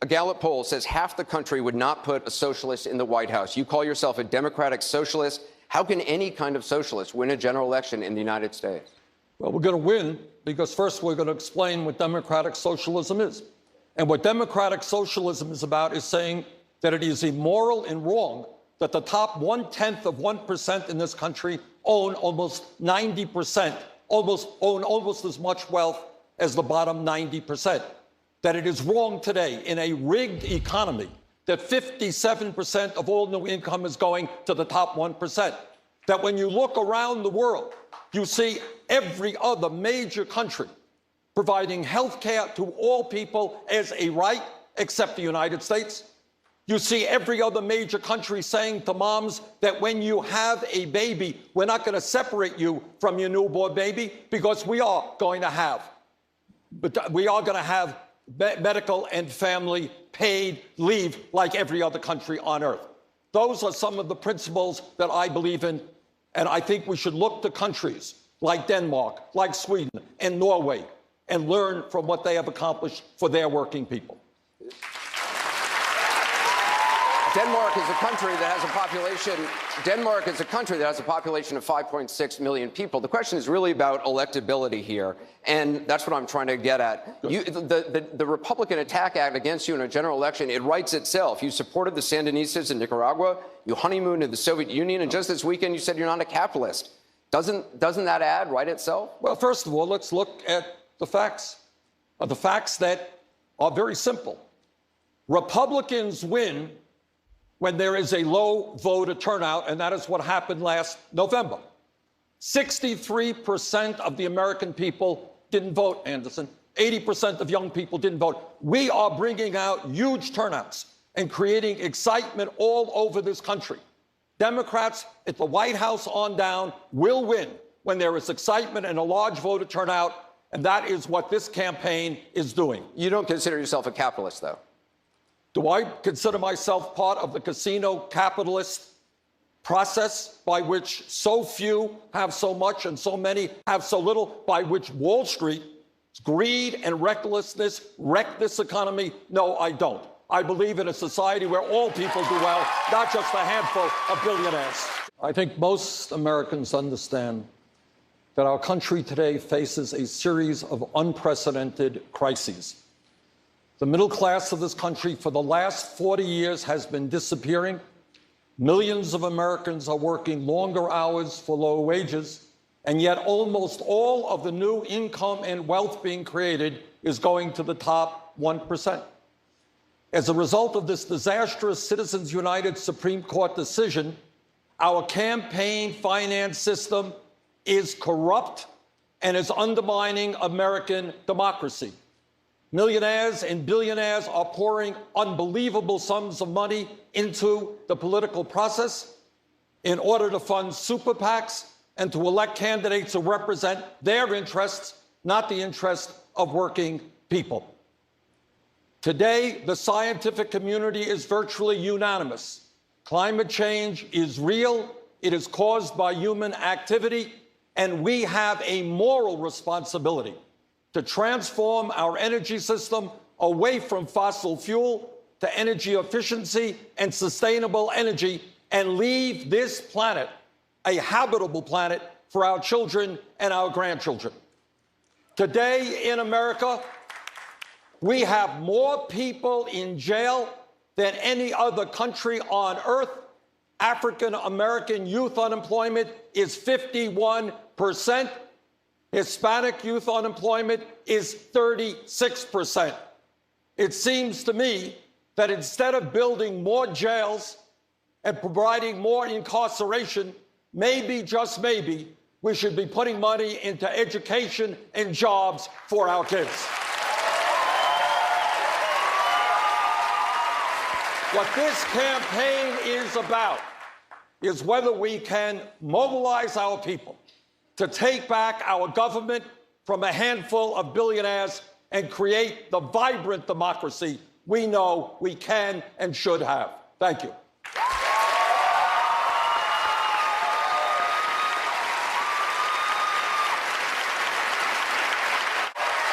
A Gallup poll says half the country would not put a socialist in the White House. You call yourself a democratic socialist. How can any kind of socialist win a general election in the United States? Well, we're going to win because first we're going to explain what democratic socialism is. And what democratic socialism is about is saying that it is immoral and wrong that the top 1/10 of 1% in this country own almost 90%, own almost as much wealth as the bottom 90%. That it is wrong today in a rigged economy that 57% of all new income is going to the top 1%. That when you look around the world, you see every other major country providing health care to all people as a right, except the United States. You see every other major country saying to moms that when you have a baby, we're not going to separate you from your newborn baby because we are going to have medical and family paid leave like every other country on earth. Those are some of the principles that I believe in, and I think we should look to countries like Denmark, like Sweden, and Norway, and learn from what they have accomplished for their working people. Denmark is a country that has a population of 5.6 million people. The question is really about electability here, and that's what I'm trying to get at. The Republican Attack Act against you in a general election, it writes itself. You supported the Sandinistas in Nicaragua, you honeymooned in the Soviet Union, and just this weekend you said you're not a capitalist. Doesn't that ad write itself? Well, first of all, let's look at the facts. The facts that are very simple. Republicans win when there is a low voter turnout, and that is what happened last November. 63% of the American people didn't vote, Anderson. 80% of young people didn't vote. We are bringing out huge turnouts and creating excitement all over this country. Democrats at the White House on down will win when there is excitement and a large voter turnout, and that is what this campaign is doing. You don't consider yourself a capitalist, though? Do I consider myself part of the casino capitalist process by which so few have so much and so many have so little, by which Wall Street, greed and recklessness wreck this economy? No, I don't. I believe in a society where all people do well, not just a handful of billionaires. I think most Americans understand that our country today faces a series of unprecedented crises. The middle class of this country for the last 40 years has been disappearing. Millions of Americans are working longer hours for lower wages, and yet almost all of the new income and wealth being created is going to the top 1%. As a result of this disastrous Citizens United Supreme Court decision, our campaign finance system is corrupt and is undermining American democracy. Millionaires and billionaires are pouring unbelievable sums of money into the political process in order to fund super PACs and to elect candidates who represent their interests, not the interests of working people. Today, the scientific community is virtually unanimous. Climate change is real, it is caused by human activity, and we have a moral responsibility to transform our energy system away from fossil fuel to energy efficiency and sustainable energy and leave this planet a habitable planet for our children and our grandchildren. Today in America, we have more people in jail than any other country on earth. African American youth unemployment is 51%. Hispanic youth unemployment is 36%. It seems to me that instead of building more jails and providing more incarceration, maybe, just maybe, we should be putting money into education and jobs for our kids. What this campaign is about is whether we can mobilize our people to take back our government from a handful of billionaires and create the vibrant democracy we know we can and should have. Thank you.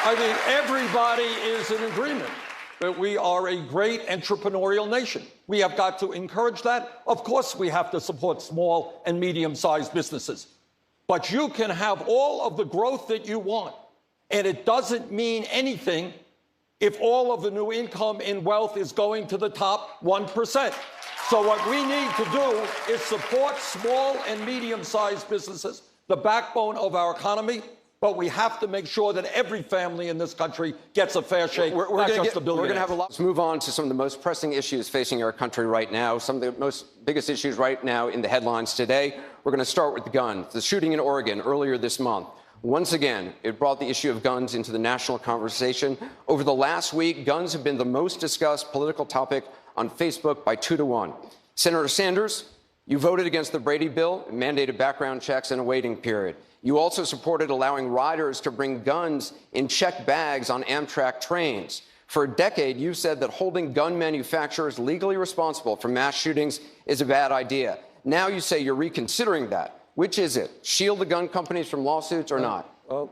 I mean, everybody is in agreement that we are a great entrepreneurial nation. We have got to encourage that. Of course, we have to support small and medium-sized businesses. But you can have all of the growth that you want, and it doesn't mean anything if all of the new income and wealth is going to the top 1%. So what we need to do is support small and medium-sized businesses, the backbone of our economy, but we have to make sure that every family in this country gets a fair shake, not just a billionaire. We're going to have a lot. Let's move on to some of the most pressing issues facing our country right now, some of the biggest issues right now in the headlines today. We're going to start with the guns. The shooting in Oregon earlier this month. Once again, it brought the issue of guns into the national conversation. Over the last week, guns have been the most discussed political topic on Facebook by 2-1. Senator Sanders, you voted against the Brady bill, mandated background checks and a waiting period. You also supported allowing riders to bring guns in checked bags on Amtrak trains. For a decade, you said that holding gun manufacturers legally responsible for mass shootings is a bad idea. Now you say you're reconsidering that. Which is it? Shield the gun companies from lawsuits or not?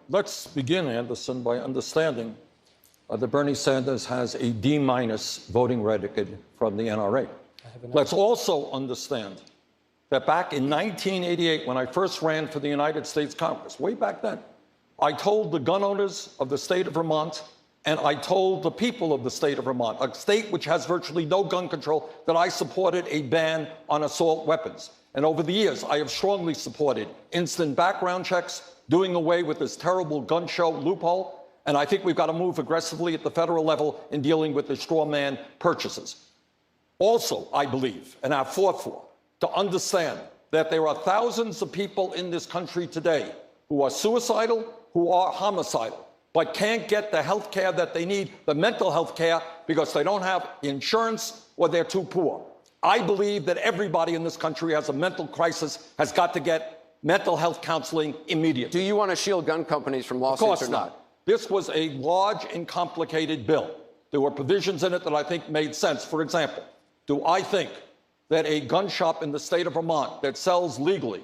Let's begin, Anderson, by understanding that Bernie Sanders has a D- voting record from the NRA. Let's also understand that back in 1988, when I first ran for the United States Congress, way back then, I told the gun owners of the state of Vermont, and I told the people of the state of Vermont, a state which has virtually no gun control, that I supported a ban on assault weapons. And over the years, I have strongly supported instant background checks, doing away with this terrible gun show loophole, and I think we've got to move aggressively at the federal level in dealing with the straw man purchases. Also, I believe, and I've fought for, to understand that there are thousands of people in this country today who are suicidal, who are homicidal, but can't get the health care that they need, the mental health care, because they don't have insurance or they're too poor. I believe that everybody in this country who has a mental crisis has got to get mental health counseling immediately. Do you want to shield gun companies from lawsuits or not? This was a large and complicated bill. There were provisions in it that I think made sense. For example, do I think that a gun shop in the state of Vermont that sells legally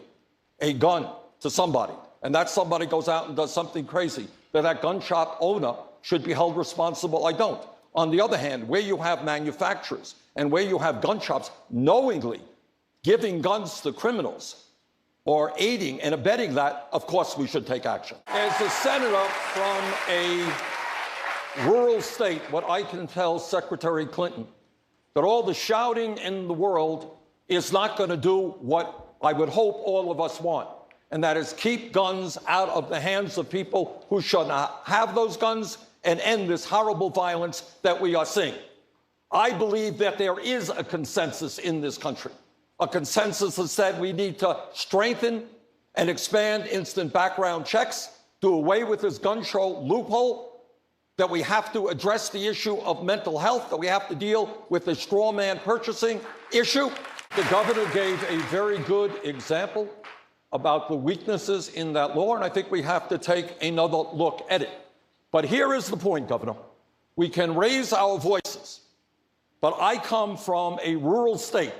a gun to somebody, and that somebody goes out and does something crazy, that gun shop owner should be held responsible? I don't. On the other hand, where you have manufacturers and where you have gun shops knowingly giving guns to criminals or aiding and abetting that, of course we should take action. As a senator from a rural state, what I can tell Secretary Clinton, that all the shouting in the world is not going to do what I would hope all of us want, and that is keep guns out of the hands of people who should not have those guns and end this horrible violence that we are seeing. I believe that there is a consensus in this country, a consensus that said we need to strengthen and expand instant background checks, do away with this gun show loophole, that we have to address the issue of mental health, that we have to deal with the straw man purchasing issue. The governor gave a very good example about the weaknesses in that law, and I think we have to take another look at it. But here is the point, Governor. We can raise our voices, but I come from a rural state,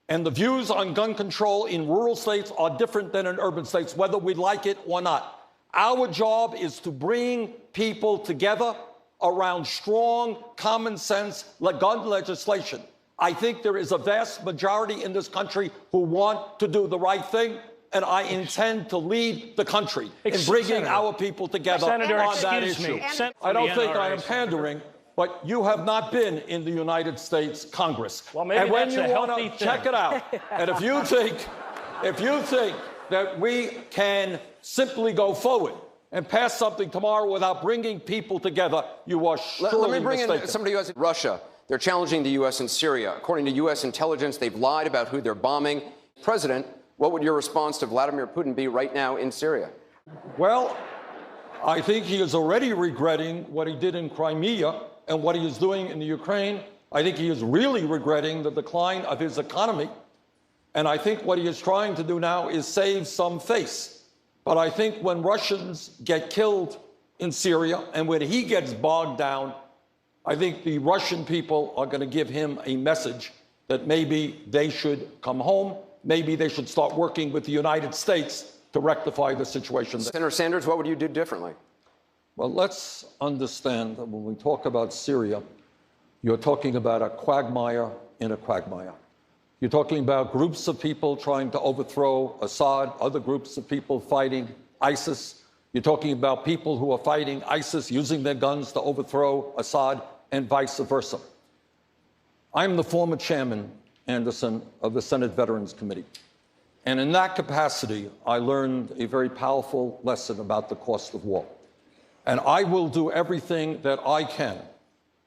and the views on gun control in rural states are different than in urban states, whether we like it or not. Our job is to bring people together around strong, common sense gun legislation. I think there is a vast majority in this country who want to do the right thing, and I intend to lead the country in bringing our people together on that issue. I don't think I am pandering, but you have not been in the United States Congress. Well, maybe and when that's you a want healthy to thing. check it out, and if you think that we can simply go forward and pass something tomorrow without bringing people together, you are surely Let me bring mistaken. in somebody who has Russia. They're challenging the U.S. and Syria. According to U.S. intelligence, they've lied about who they're bombing. President, what would your response to Vladimir Putin be right now in Syria? Well, I think he is already regretting what he did in Crimea and what he is doing in the Ukraine. I think he is really regretting the decline of his economy. And I think what he is trying to do now is save some face. But I think when Russians get killed in Syria and when he gets bogged down, I think the Russian people are going to give him a message that maybe they should come home, maybe they should start working with the United States to rectify the situation. Senator Sanders, what would you do differently? Well, let's understand that when we talk about Syria, You're talking about a quagmire in a quagmire. You're talking about groups of people trying to overthrow Assad, other groups of people fighting ISIS. You're talking about people who are fighting ISIS using their guns to overthrow Assad, and vice versa. I'm the former chairman, Anderson, of the Senate Veterans Committee. And in that capacity, I learned a very powerful lesson about the cost of war. And I will do everything that I can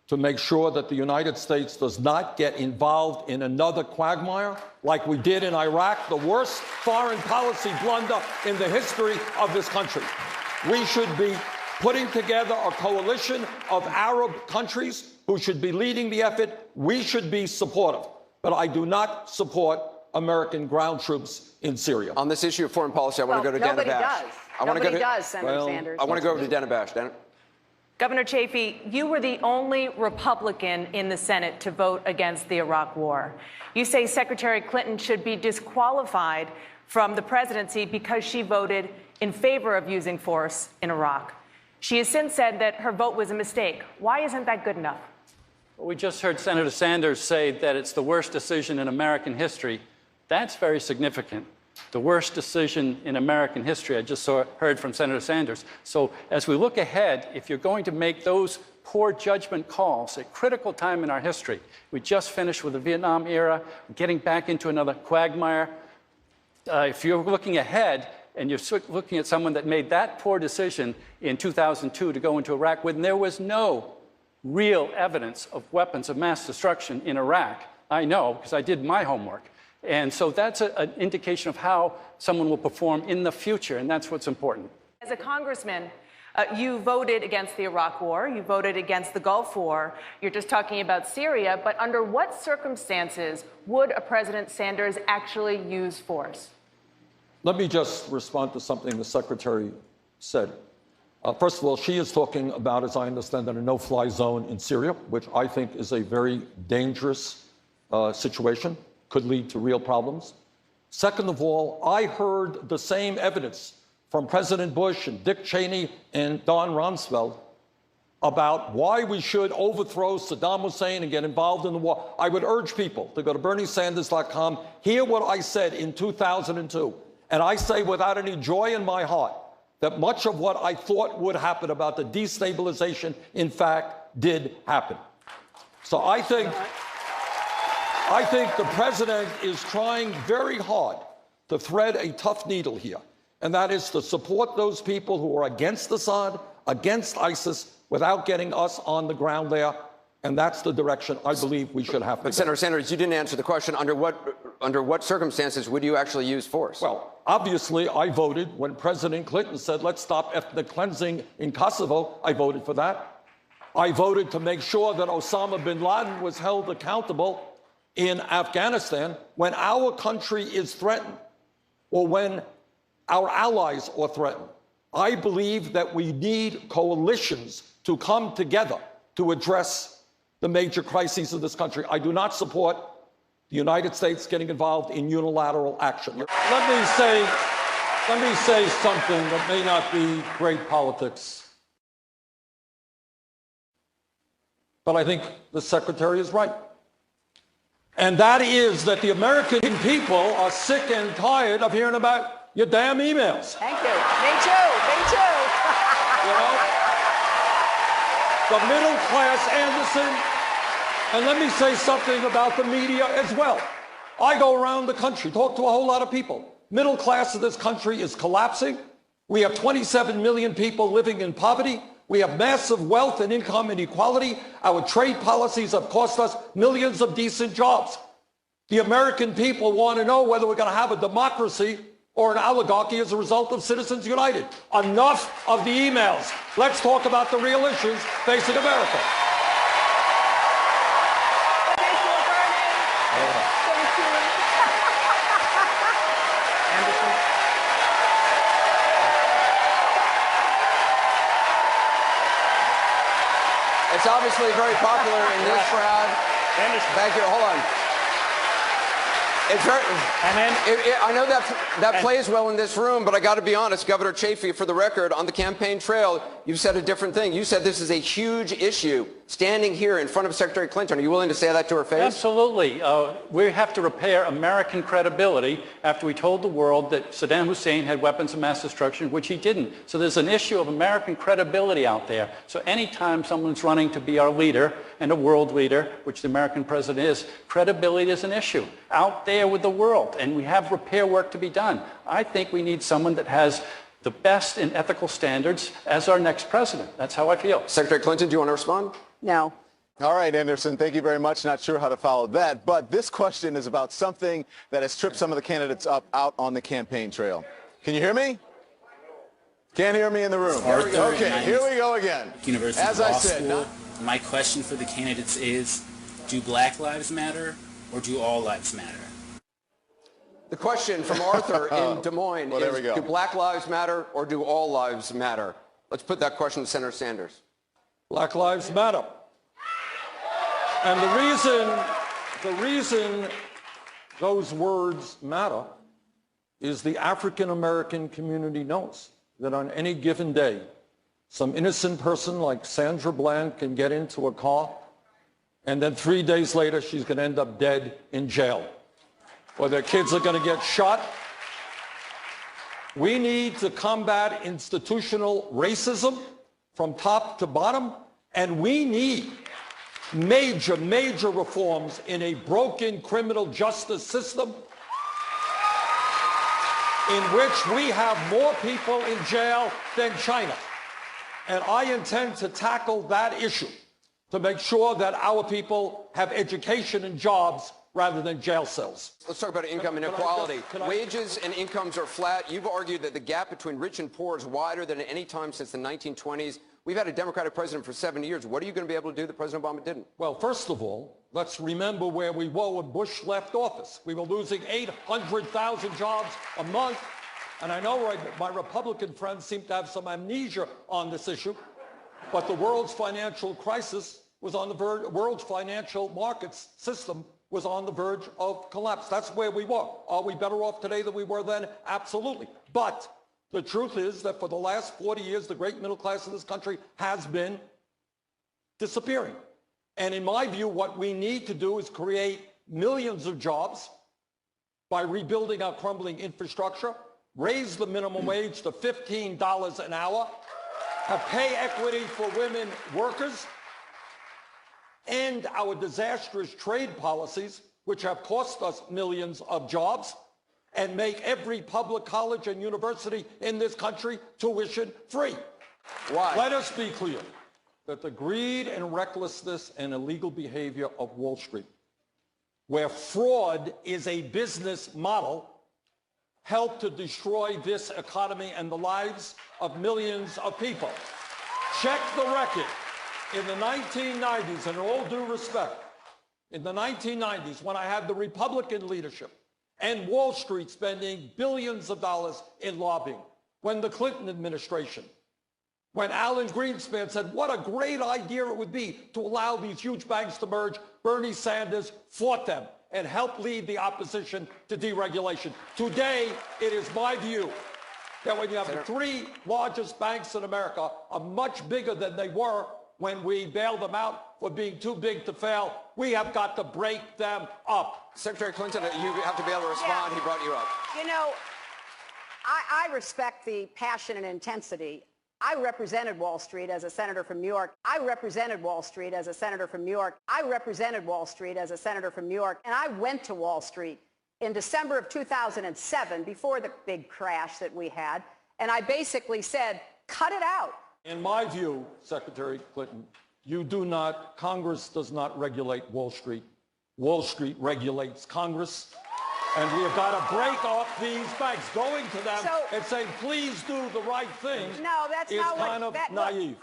to make sure that the United States does not get involved in another quagmire like we did in Iraq, the worst foreign policy blunder in the history of this country. We should be putting together a coalition of Arab countries who should be leading the effort. We should be supportive. But I do not support American ground troops in Syria. On this issue of foreign policy, I want to go to Dana Bash. Nobody does, Senator Sanders. I want to go over to Dana Bash. Dana? Governor Chafee, you were the only Republican in the Senate to vote against the Iraq War. You say Secretary Clinton should be disqualified from the presidency because she voted in favor of using force in Iraq. She has since said that her vote was a mistake. Why isn't that good enough? Well, we just heard Senator Sanders say that it's the worst decision in American history. That's very significant. The worst decision in American history. I just heard from Senator Sanders. So as we look ahead, if you're going to make those poor judgment calls at critical time in our history, we just finished with the Vietnam era, getting back into another quagmire. If you're looking ahead and you're looking at someone that made that poor decision in 2002 to go into Iraq when there was no real evidence of weapons of mass destruction in Iraq, I know because I did my homework. And so that's an indication of how someone will perform in the future, and that's what's important. As a congressman, you voted against the Iraq War, you voted against the Gulf War, you're just talking about Syria, but under what circumstances would a President Sanders actually use force? Let me just respond to something the Secretary said. First of all, she is talking about, as I understand it, a no-fly zone in Syria, which I think is a very dangerous situation, could lead to real problems. Second of all, I heard the same evidence from President Bush and Dick Cheney and Don Rumsfeld about why we should overthrow Saddam Hussein and get involved in the war. I would urge people to go to BernieSanders.com, hear what I said in 2002. And I say without any joy in my heart that much of what I thought would happen about the destabilization, in fact, did happen. So I think the president is trying very hard to thread a tough needle here, and that is to support those people who are against Assad, against ISIS, without getting us on the ground there. And that's the direction I believe we should have to go. But Senator Sanders, you didn't answer the question. Under what circumstances would you actually use force? Well, obviously, I voted when President Clinton said, let's stop ethnic cleansing in Kosovo. I voted for that. I voted to make sure that Osama bin Laden was held accountable in Afghanistan when our country is threatened or when our allies are threatened. I believe that we need coalitions to come together to address the major crises of this country. I do not support the United States getting involved in unilateral action. Let me say something that may not be great politics, But I think the Secretary is right. and that is that the American people are sick and tired of hearing about your damn emails. Thank you. Me too. Me too. You know? The middle class, Anderson, and let me say something about the media as well. I go around the country, talk to a whole lot of people. Middle class of this country is collapsing. We have 27 million people living in poverty. We have massive wealth and income inequality. Our trade policies have cost us millions of decent jobs. The American people want to know whether we're going to have a democracy or an oligarchy as a result of Citizens United. Enough of the emails. Let's talk about the real issues facing America. Thank you, Bernie. Thank you. Anderson. It's obviously very popular in this crowd. Thank you. Hold on. It's very, I know that plays well in this room, but I got to be honest, Governor Chafee, for the record, on the campaign trail, you've said a different thing. You said this is a huge issue standing here in front of Secretary Clinton. Are you willing to say that to her face? Absolutely. We have to repair American credibility after we told the world that Saddam Hussein had weapons of mass destruction, which he didn't. So there's an issue of American credibility out there. So anytime someone's running to be our leader and a world leader, which the American president is, credibility is an issue out there with the world. And we have repair work to be done. I think we need someone that has the best in ethical standards as our next president. That's how I feel. Secretary Clinton, do you want to respond? No. All right, Anderson, thank you very much. Not sure how to follow that, but this question is about something that has tripped some of the candidates up out on the campaign trail. Can you hear me? Can't hear me in the room. Okay, here we go again. University As Law I said, School. My question for the candidates is, do Black Lives Matter or do all lives matter? The question from Arthur in Des Moines Well, there we is, go. do black lives matter or do all lives matter? Let's put that question to Senator Sanders. Black Lives Matter. And the reason those words matter is the African American community knows that on any given day, some innocent person like Sandra Bland can get into a car, and then 3 days later, she's going to end up dead in jail, or their kids are going to get shot. We need to combat institutional racism from top to bottom, and we need major, major reforms in a broken criminal justice system in which we have more people in jail than China. And I intend to tackle that issue to make sure that our people have education and jobs rather than jail cells. Let's talk about income inequality. Wages and incomes are flat. You've argued that the gap between rich and poor is wider than at any time since the 1920s. We've had a Democratic president for 70 years. What are you going to be able to do that President Obama didn't? Well, first of all, let's remember where we were when Bush left office. We were losing 800,000 jobs a month. And I know my Republican friends seem to have some amnesia on this issue, but the world's financial crisis was on the verge, world's financial markets system was on the verge of collapse. That's where we were. Are we better off today than we were then? Absolutely. But the truth is that for the last 40 years, the great middle class of this country has been disappearing. And in my view, what we need to do is create millions of jobs by rebuilding our crumbling infrastructure, raise the minimum wage to $15 an hour, have pay equity for women workers, end our disastrous trade policies, which have cost us millions of jobs, and make every public college and university in this country tuition free. Why? Let us be clear that the greed and recklessness and illegal behavior of Wall Street, where fraud is a business model, help to destroy this economy and the lives of millions of people. Check the record. In the 1990s, and in all due respect, in the 1990s, when I had the Republican leadership and Wall Street spending billions of dollars in lobbying, when the Clinton administration, when Alan Greenspan said what a great idea it would be to allow these huge banks to merge, Bernie Sanders fought them and helped lead the opposition to deregulation. Today, it is my view that when you have the three largest banks in America are much bigger than they were when we bailed them out for being too big to fail, we have got to break them up. Secretary Clinton, you have to be able to respond. Yeah. He brought you up. You know, I respect the passion and intensity. I represented Wall Street as a senator from New York. I represented Wall Street as a senator from New York. I represented Wall Street as a senator from New York. And I went to Wall Street in December of 2007, before the big crash that we had. And I basically said, cut it out. In my view, Secretary Clinton, Congress does not regulate Wall Street. Wall Street regulates Congress. And we have got to break off these banks. Going to them and saying, please do the right thing, No, that's is not what kind of that, naive.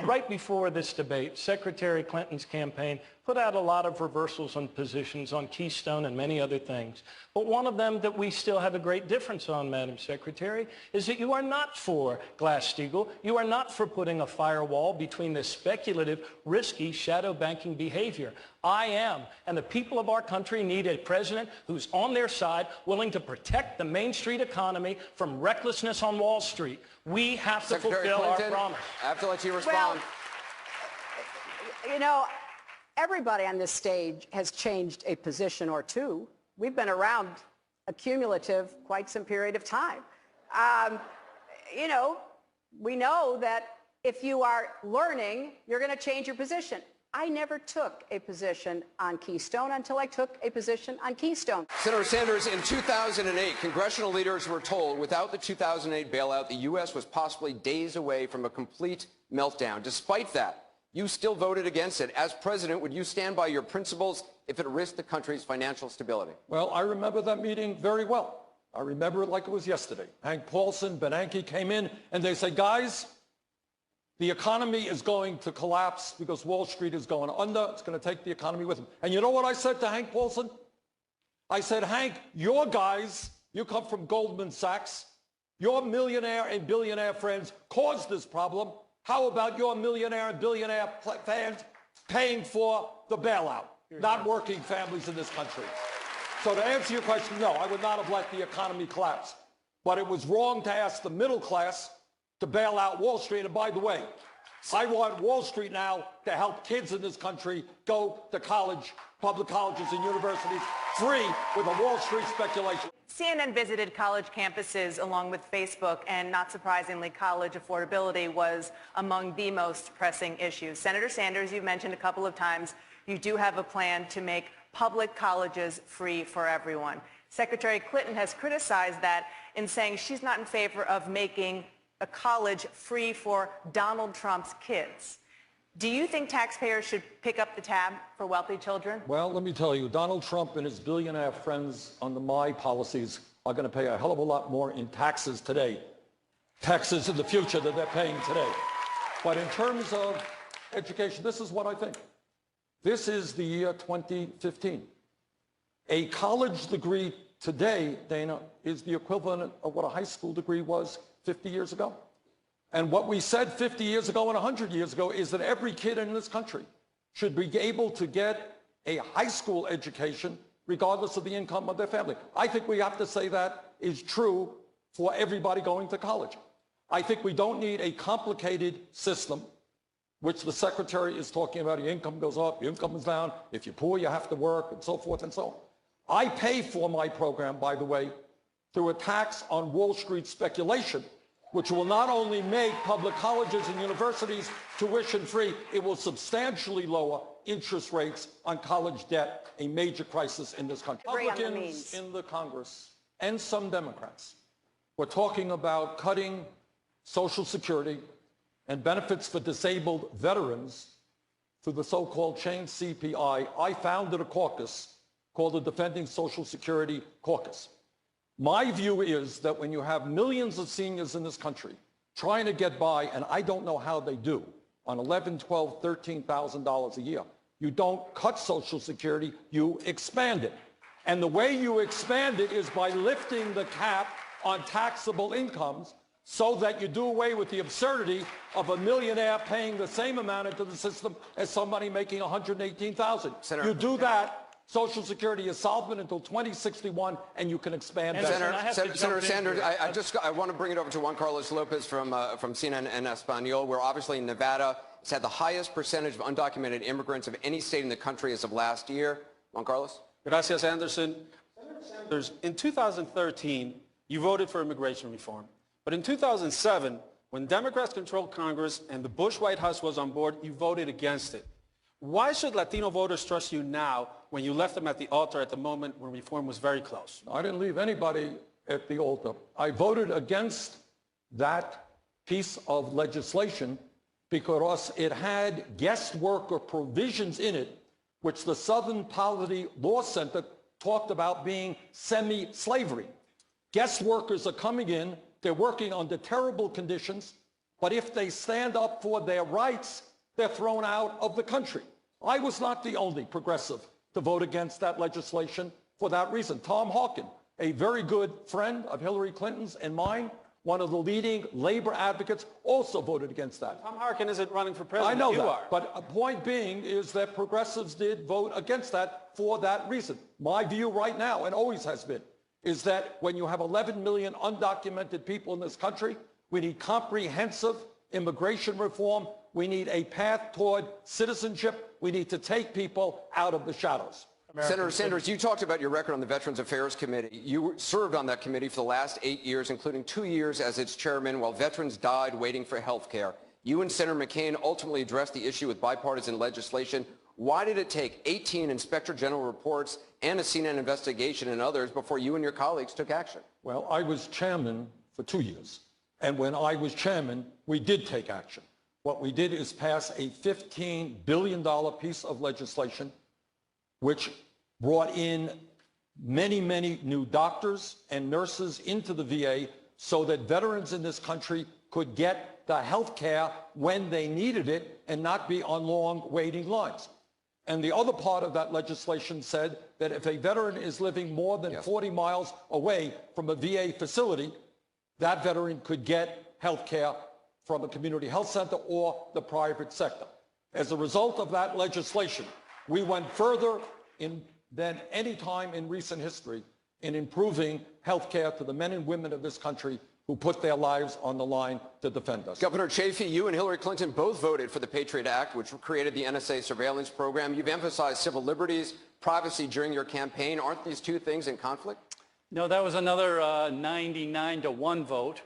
Right before this debate, Secretary Clinton's campaign put out a lot of reversals on positions on Keystone and many other things. But one of them that we still have a great difference on, Madam Secretary, is that you are not for Glass-Steagall. You are not for putting a firewall between this speculative, risky, shadow banking behavior. I am. And the people of our country need a president who's on their side, willing to protect the Main Street economy from recklessness on Wall Street. We have to Secretary fulfill Clinton, our promise. I have to let you respond. You know, everybody on this stage has changed a position or two. We've been around a cumulative quite some period of time. You know, we know that if you are learning, you're going to change your position. I never took a position on Keystone until I took a position on Keystone. Senator Sanders, in 2008, congressional leaders were told without the 2008 bailout, the U.S. was possibly days away from a complete meltdown. Despite that, you still voted against it. As president, would you stand by your principles if it risked the country's financial stability? Well, I remember that meeting very well. I remember it like it was yesterday. Hank Paulson, Bernanke came in and they said, guys, the economy is going to collapse because Wall Street is going under. It's going to take the economy with them. And you know what I said to Hank Paulson? I said, Hank, your guys, you come from Goldman Sachs, your millionaire and billionaire friends caused this problem. How about your millionaire and billionaire fans paying for the bailout? Not working families in this country. So to answer your question, no, I would not have let the economy collapse. But it was wrong to ask the middle class to bail out Wall Street. And by the way, I want Wall Street now to help kids in this country go to college, public colleges and universities, free with a Wall Street speculation. CNN visited college campuses along with Facebook, and not surprisingly, college affordability was among the most pressing issues. Senator Sanders, you've mentioned a couple of times, you do have a plan to make public colleges free for everyone. Secretary Clinton has criticized that in saying she's not in favor of making a college free for Donald Trump's kids. Do you think taxpayers should pick up the tab for wealthy children? Well, let me tell you, Donald Trump and his billionaire friends under my policies are going to pay a hell of a lot more in taxes today, taxes in the future that they're paying today. But in terms of education, this is what I think. This is the year 2015. A college degree today, Dana, is the equivalent of what a high school degree was 50 years ago. And what we said 50 years ago and 100 years ago is that every kid in this country should be able to get a high school education regardless of the income of their family. I think we have to say that is true for everybody going to college. I think we don't need a complicated system, which the secretary is talking about. Your income goes up, your income is down. If you're poor, you have to work, and so forth and so on. I pay for my program, by the way, through a tax on Wall Street speculation, which will not only make public colleges and universities tuition free, it will substantially lower interest rates on college debt, a major crisis in this country. Republicans in the Congress and some Democrats were talking about cutting Social Security and benefits for disabled veterans through the so-called chain CPI. I founded a caucus called the Defending Social Security Caucus. My view is that when you have millions of seniors in this country trying to get by, and I don't know how they do, on $11,000, $12,000, $13,000 a year, you don't cut Social Security, you expand it. And the way you expand it is by lifting the cap on taxable incomes so that you do away with the absurdity of a millionaire paying the same amount into the system as somebody making $118,000. You do that, Social Security is solvent until 2061, and you can expand that. Senator Sanders, I want to bring it over to Juan Carlos Lopez from CNN en Español. We're obviously in Nevada. It's had the highest percentage of undocumented immigrants of any state in the country as of last year. Juan Carlos? Gracias, Anderson. Sanders, in 2013, you voted for immigration reform. But in 2007, when Democrats controlled Congress and the Bush White House was on board, you voted against it. Why should Latino voters trust you now when you left them at the altar at the moment when reform was very close? I didn't leave anybody at the altar. I voted against that piece of legislation because it had guest worker provisions in it, which the Southern Poverty Law Center talked about being semi-slavery. Guest workers are coming in, they're working under terrible conditions, but if they stand up for their rights, they're thrown out of the country. I was not the only progressive to vote against that legislation for that reason. Tom Harkin, a very good friend of Hillary Clinton's and mine, one of the leading labor advocates, also voted against that. Tom Harkin isn't running for president. I know you that, are. but a point being is that progressives did vote against that for that reason. My view right now, and always has been, is that when you have 11 million undocumented people in this country, we need comprehensive immigration reform We need a path toward citizenship. We need to take people out of the shadows. Senator Sanders, you talked about your record on the Veterans Affairs Committee. You served on that committee for the last 8 years, including 2 years as its chairman, while veterans died waiting for health care. You and Senator McCain ultimately addressed the issue with bipartisan legislation. Why did it take 18 Inspector General reports and a CNN investigation and others before you and your colleagues took action? Well, I was chairman for 2 years. And when I was chairman, we did take action. What we did is pass a $15 billion piece of legislation, which brought in many, many new doctors and nurses into the VA so that veterans in this country could get the health care when they needed it and not be on long waiting lines. And the other part of that legislation said that if a veteran is living more than 40 miles away from a VA facility, that veteran could get health care from a community health center or the private sector. As a result of that legislation, we went further than any time in recent history in improving health care to the men and women of this country who put their lives on the line to defend us. Governor Chafee, you and Hillary Clinton both voted for the Patriot Act, which created the NSA surveillance program. You've emphasized civil liberties, privacy during your campaign. Aren't these two things in conflict? No, that was another 99-1 vote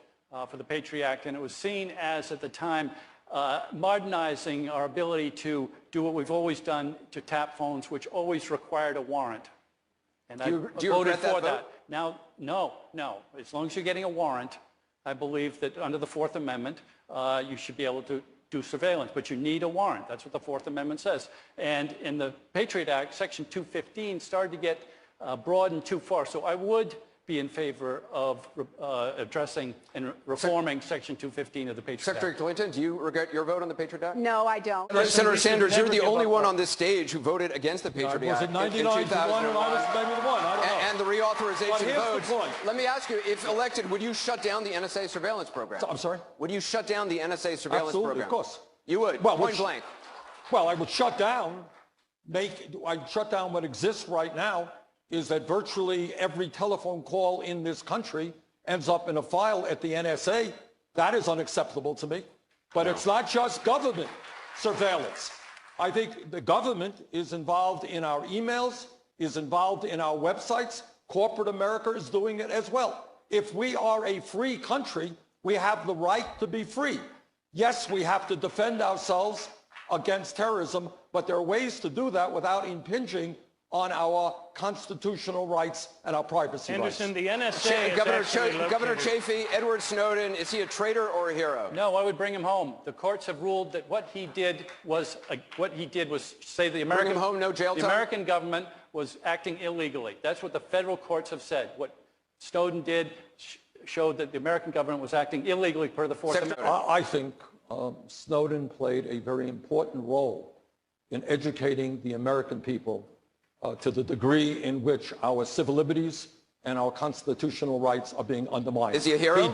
for the Patriot Act, and it was seen as, at the time, modernizing our ability to do what we've always done to tap phones, which always required a warrant. And I voted for that. Now, no. As long as you're getting a warrant, I believe that under the Fourth Amendment, you should be able to do surveillance, but you need a warrant. That's what the Fourth Amendment says. And in the Patriot Act, Section 215 started to get broadened too far. So I would be in favor of addressing and reforming Section 215 of the Patriot Act. Secretary Clinton, do you regret your vote on the Patriot Act? No, I don't. Senator Sanders, you're the only one on this stage who voted against the Patriot Act. Was it 99 to 1 and I was maybe the one? I don't know. And the reauthorization But votes. here's the point. Let me ask you, if elected, would you shut down the NSA surveillance program? I'm sorry? Would you shut down the NSA surveillance Absolutely, program? of course. You would, Well, point blank. Well, I would shut down, I'd shut down what exists right now is that virtually every telephone call in this country ends up in a file at the NSA. That is unacceptable to me. But it's not just government surveillance. I think the government is involved in our emails, is involved in our websites. Corporate America is doing it as well. If we are a free country, we have the right to be free. Yes, we have to defend ourselves against terrorism, but there are ways to do that without impinging on our constitutional rights and our privacy Anderson, rights. the NSA Governor Chafee, Edward Snowden, is he a traitor or a hero? No, I would bring him home. The courts have ruled that what he did was say the American Bring him home, no jail the time? American government was acting illegally. That's what the federal courts have said. What Snowden did showed that the American government was acting illegally per the Fourth Amendment. I think Snowden played a very important role in educating the American people to the degree in which our civil liberties and our constitutional rights are being undermined. Is he a hero?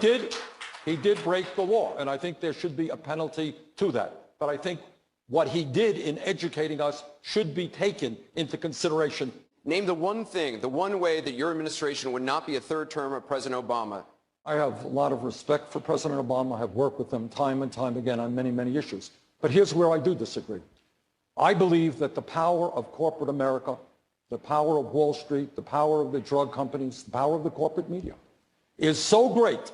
He did break the law, and I think there should be a penalty to that. But I think what he did in educating us should be taken into consideration. Name the one thing, the one way that your administration would not be a third term of President Obama. I have a lot of respect for President Obama. I have worked with him time and time again on many, many issues. But here's where I do disagree. I believe that the power of corporate America, the power of Wall Street, the power of the drug companies, the power of the corporate media is so great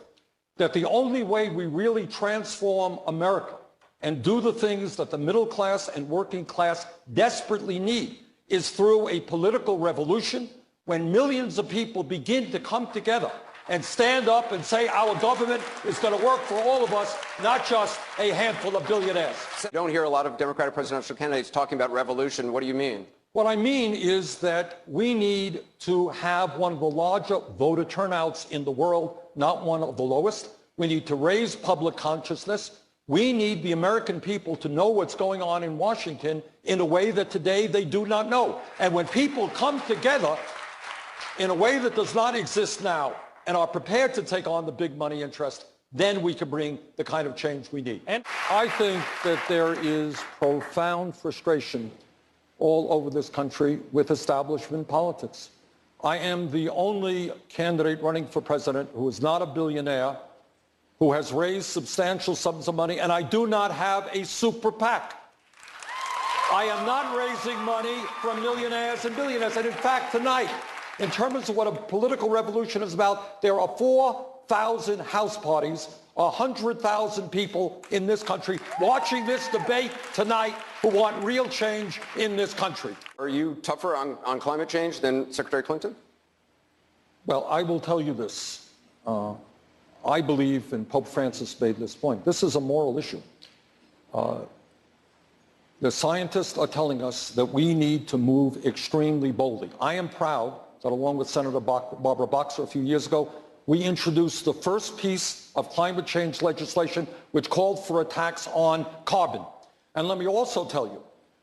that the only way we really transform America and do the things that the middle class and working class desperately need is through a political revolution when millions of people begin to come together and stand up and say our government is going to work for all of us, not just a handful of billionaires. You don't hear a lot of Democratic presidential candidates talking about revolution. What do you mean? What I mean is that we need to have one of the larger voter turnouts in the world, not one of the lowest. We need to raise public consciousness. We need the American people to know what's going on in Washington in a way that today they do not know. And when people come together in a way that does not exist now and are prepared to take on the big money interest, then we can bring the kind of change we need. And I think that there is profound frustration all over this country with establishment politics. I am the only candidate running for president who is not a billionaire, who has raised substantial sums of money, and I do not have a super PAC. I am not raising money from millionaires and billionaires. And in fact, tonight, in terms of what a political revolution is about, there are 4,000 house parties, 100,000 people in this country watching this debate tonight who want real change in this country. Are you tougher on climate change than Secretary Clinton? Well, I will tell you this. I believe, and Pope Francis made this point, this is a moral issue. The scientists are telling us that we need to move extremely boldly. I am proud that along with Senator Barbara Boxer a few years ago, we introduced the first piece of climate change legislation which called for a tax on carbon. And let me also tell you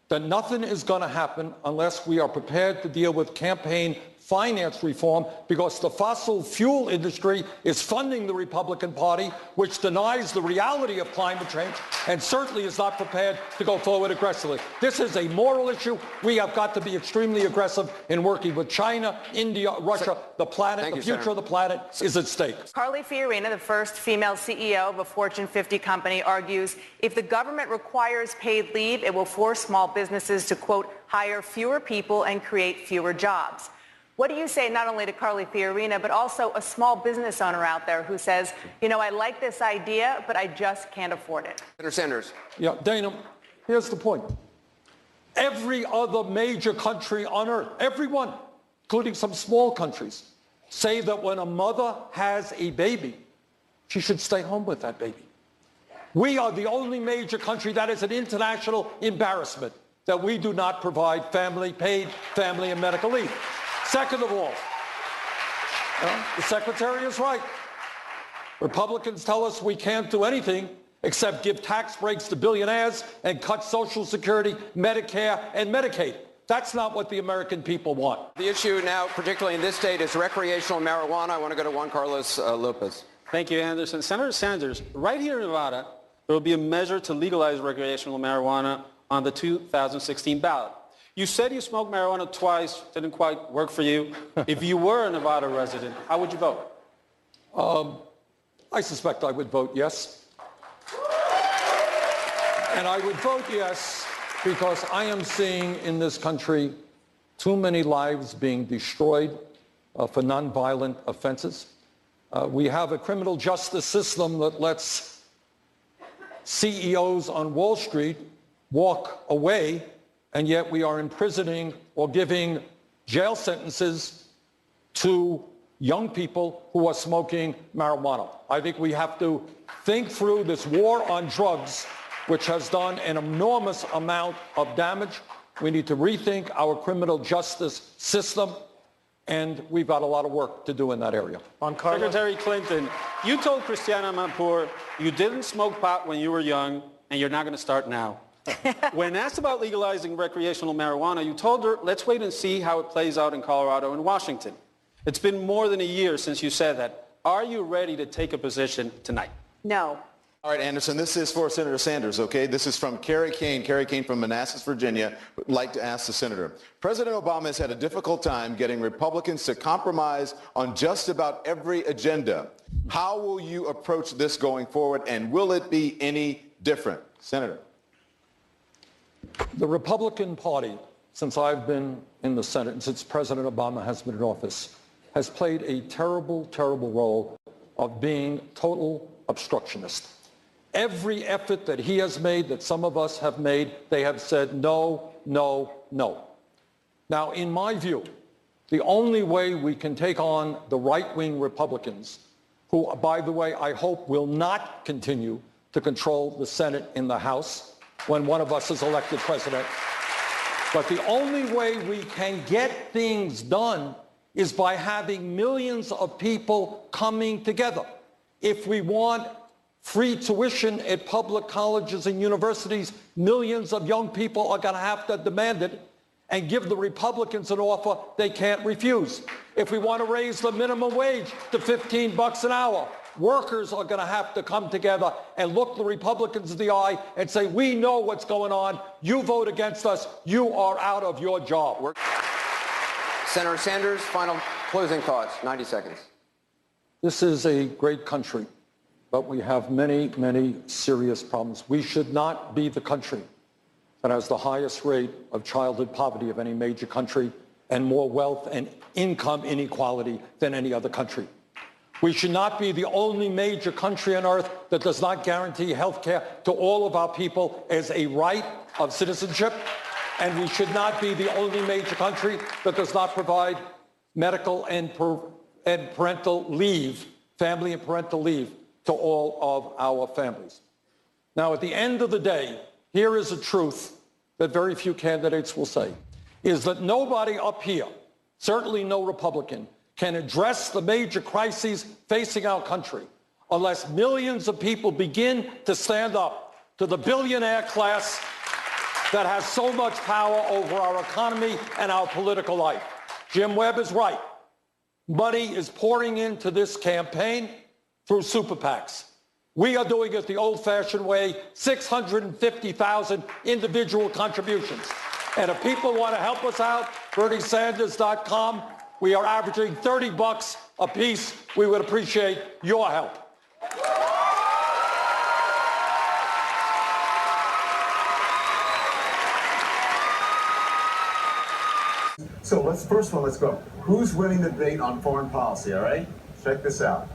that nothing is going to happen unless we are prepared to deal with campaign finance reform, because the fossil fuel industry is funding the Republican Party, which denies the reality of climate change and certainly is not prepared to go forward aggressively. This is a moral issue. We have got to be extremely aggressive in working with China, India, Russia. The planet, the future of the planet is at stake. Carly Fiorina, the first female CEO of a Fortune 50 company, argues if the government requires paid leave, it will force small businesses to, quote, hire fewer people and create fewer jobs. What do you say not only to Carly Fiorina, but also a small business owner out there who says, you know, I like this idea, but I just can't afford it? Senator Sanders. Yeah, Dana, here's the point. Every other major country on earth, everyone, including some small countries, say that when a mother has a baby, she should stay home with that baby. We are the only major country that is an international embarrassment that we do not provide paid family and medical leave. Second of all, the Secretary is right. Republicans tell us we can't do anything except give tax breaks to billionaires and cut Social Security, Medicare, and Medicaid. That's not what the American people want. The issue now, particularly in this state, is recreational marijuana. I want to go to Juan Carlos Lopez. Thank you, Anderson. Senator Sanders, right here in Nevada, there will be a measure to legalize recreational marijuana on the 2016 ballot. You said you smoked marijuana twice, didn't quite work for you. If you were a Nevada resident, how would you vote? I suspect I would vote yes. And I would vote yes because I am seeing in this country too many lives being destroyed for nonviolent offenses. We have a criminal justice system that lets CEOs on Wall Street walk away, and yet we are imprisoning or giving jail sentences to young people who are smoking marijuana. I think we have to think through this war on drugs, which has done an enormous amount of damage. We need to rethink our criminal justice system, and we've got a lot of work to do in that area. Secretary Clinton, you told Christiana Amanpour you didn't smoke pot when you were young, and you're not going to start now. When asked about legalizing recreational marijuana, you told her, let's wait and see how it plays out in Colorado and Washington. It's been more than a year since you said that. Are you ready to take a position tonight? No. All right, Anderson, this is for Senator Sanders, okay? This is from Carrie Kane. Carrie Kane from Manassas, Virginia, would like to ask the senator. President Obama has had a difficult time getting Republicans to compromise on just about every agenda. How will you approach this going forward, and will it be any different? Senator. The Republican Party, since I've been in the Senate and since President Obama has been in office, has played a terrible, terrible role of being total obstructionist. Every effort that he has made, that some of us have made, they have said no, no, no. Now, in my view, the only way we can take on the right-wing Republicans, who, by the way, I hope will not continue to control the Senate and the House when one of us is elected president, but the only way we can get things done is by having millions of people coming together. If we want free tuition at public colleges and universities, millions of young people are going to have to demand it and give the Republicans an offer they can't refuse. If we want to raise the minimum wage to $15 an hour, workers are going to have to come together and look the Republicans in the eye and say, we know what's going on. You vote against us. You are out of your job. Senator Sanders, final closing thoughts, 90 seconds. This is a great country. but we have many, many serious problems. We should not be the country that has the highest rate of childhood poverty of any major country and more wealth and income inequality than any other country. We should not be the only major country on earth that does not guarantee health care to all of our people as a right of citizenship. And we should not be the only major country that does not provide medical and parental leave, family and parental leave, to all of our families. Now, at the end of the day, here is a truth that very few candidates will say, is that nobody up here, certainly no Republican, can address the major crises facing our country unless millions of people begin to stand up to the billionaire class that has so much power over our economy and our political life. Jim Webb is right. Money is pouring into this campaign through super PACs. We are doing it the old-fashioned way, 650,000 individual contributions. And if people want to help us out, BernieSanders.com, we are averaging $30 a piece. We would appreciate your help. So first of all, let's go. Who's winning the debate on foreign policy, all right? Check this out.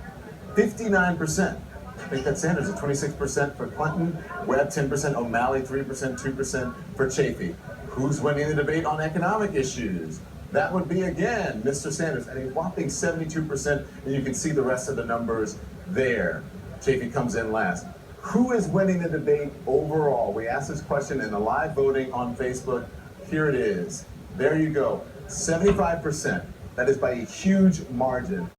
59%. I think that's Sanders at 26% for Clinton, Webb 10%, O'Malley 3%, 2% for Chafee. Who's winning the debate on economic issues? That would be, again, Mr. Sanders at a whopping 72%, and you can see the rest of the numbers there. Chafee comes in last. Who is winning the debate overall? We asked this question in the live voting on Facebook. Here it is. There you go. 75%. That is by a huge margin.